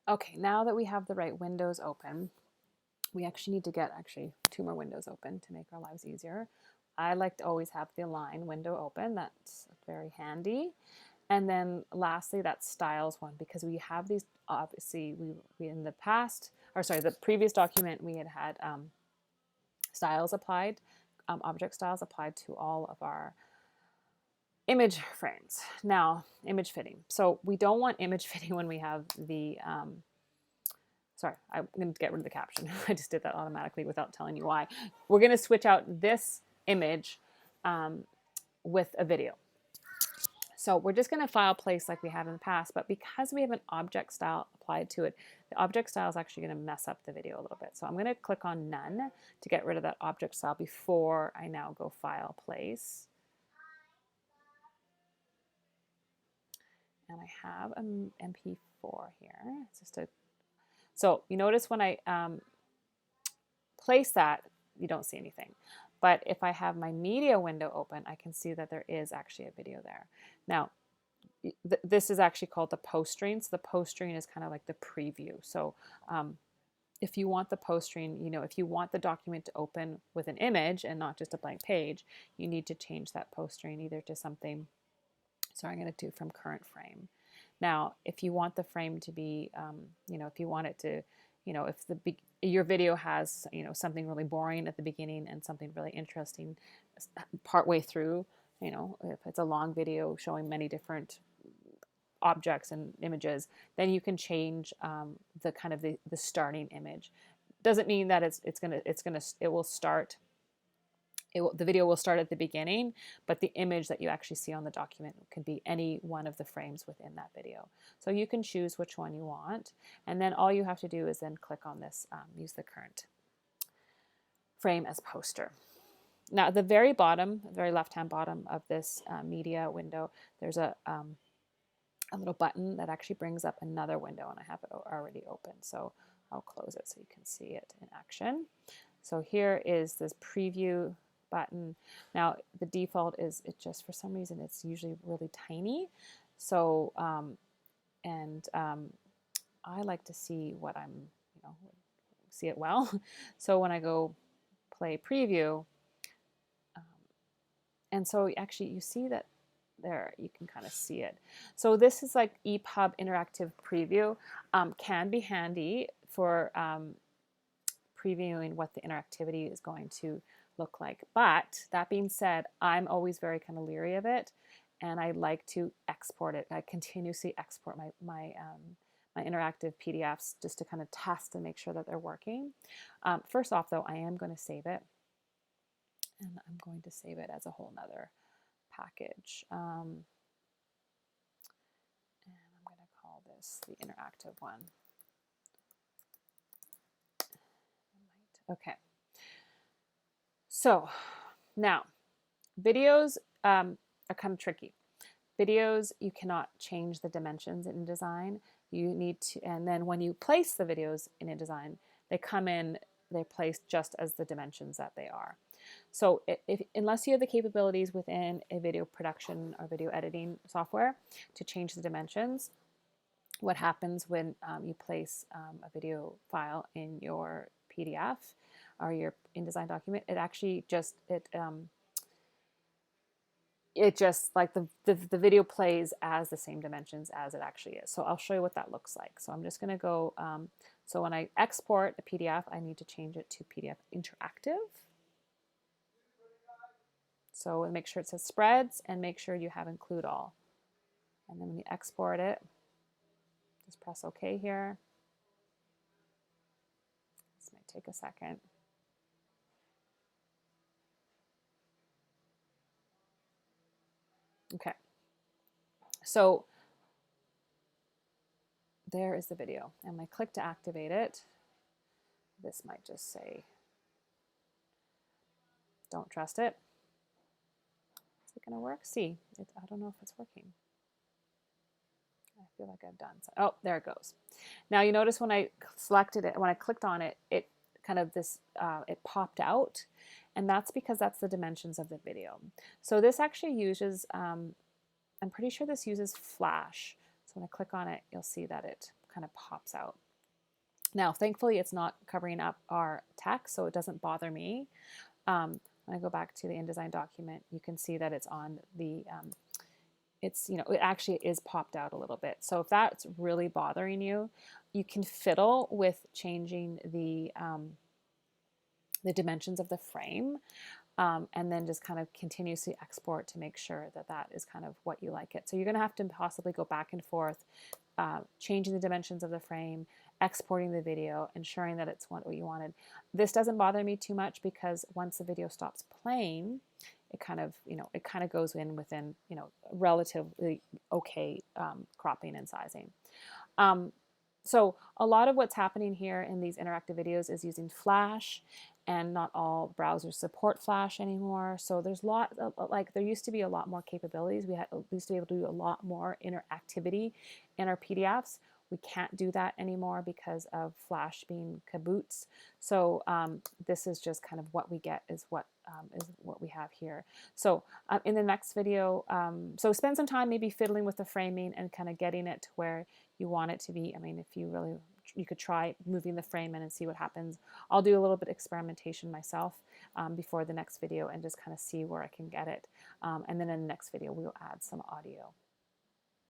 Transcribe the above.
Okay, now that we have the right windows open, we actually need to get two more windows open to make our lives easier. I like to always have the align window open. That's very handy. And then lastly, that styles one, because we have these, obviously we in the past, or sorry, the previous document, we had styles applied, object styles applied to all of our image frames. Now, image fitting. So we don't want image fitting when we have the, sorry, I'm going to get rid of the caption. I just did that automatically without telling you why. We're going to switch out this image with a video. So we're just going to file place like we have in the past, but because we have an object style applied to it, the object style is actually going to mess up the video a little bit. So I'm going to click on none to get rid of that object style before I now go file place. And I have an MP4 here. It's just a, so you notice when I place that, you don't see anything. But if I have my media window open, I can see that there is actually a video there. Now, this is actually called the post screen. So the post screen is kind of like the preview. So if you want the post screen, you know, if you want the document to open with an image and not just a blank page, you need to change that post screen either to something, sorry, I'm going to do from current frame. Now, if you want the frame to be, you know, if you want it to, you know, if your video has, you know, something really boring at the beginning and something really interesting partway through, you know, if it's a long video showing many different objects and images, then you can change the kind of the starting image. Doesn't mean that it will start. The video will start at the beginning, but the image that you actually see on the document can be any one of the frames within that video. So you can choose which one you want, and then all you have to do is then click on this, use the current frame as poster. Now, at the very bottom, very left-hand bottom of this media window, there's a little button that actually brings up another window, and I have it already open. So I'll close it so you can see it in action. So here is this preview button. Now the default is it just, for some reason, it's usually really tiny. So I like to see what I'm, you know, see it well. So when I go play preview, and so actually you see that there, you can kind of see it. So this is like EPUB interactive preview. Can be handy for previewing what the interactivity is going to look like. But that being said, I'm always very kind of leery of it, and I like to export it. I continuously export my interactive PDFs just to kind of test and make sure that they're working. First off, though, I am going to save it, and I'm going to save it as a whole nother package. And I'm going to call this the interactive one. Okay. So now, videos are kind of tricky. Videos, you cannot change the dimensions in InDesign. You need to, and then when you place the videos in InDesign, they come in, they're placed just as the dimensions that they are. So unless you have the capabilities within a video production or video editing software to change the dimensions, what happens when you place a video file in your PDF or your InDesign document, it actually just, it just like the video plays as the same dimensions as it actually is. So I'll show you what that looks like. So I'm just going to go, so when I export a PDF, I need to change it to PDF interactive. So make sure it says spreads and make sure you have include all. And then when you export it, just press OK here. This might take a second. Okay. So there is the video. And I click to activate it. This might just say, don't trust it. Is it going to work? See, I don't know if it's working. I feel like I've done so. Oh, there it goes. Now you notice when I selected it, when I clicked on it, it kind of this, it popped out. And that's because that's the dimensions of the video. So this actually uses, I'm pretty sure this uses Flash. So when I click on it, you'll see that it kind of pops out. Now, thankfully, it's not covering up our text, so it doesn't bother me. When I go back to the InDesign document, you can see that it's on the, it's, you know, it actually is popped out a little bit. So if that's really bothering you, you can fiddle with changing the dimensions of the frame. And then just kind of continuously export to make sure that that is kind of what you like it. So you're going to have to possibly go back and forth, changing the dimensions of the frame, exporting the video, ensuring that it's what you wanted. This doesn't bother me too much because once the video stops playing, it kind of, you know, it kind of goes in within, you know, relatively okay cropping and sizing. So a lot of what's happening here in these interactive videos is using Flash, and not all browsers support Flash anymore. So there's like there used to be a lot more capabilities. We used to be able to do a lot more interactivity in our PDFs. We can't do that anymore because of Flash being kaboots. So this is just kind of what we get is what we have here. So in the next video, so spend some time maybe fiddling with the framing and kind of getting it to where you want it to be. I mean, if you really, you could try moving the frame in and see what happens. I'll do a little bit of experimentation myself before the next video and just kind of see where I can get it. And then in the next video, we'll add some audio.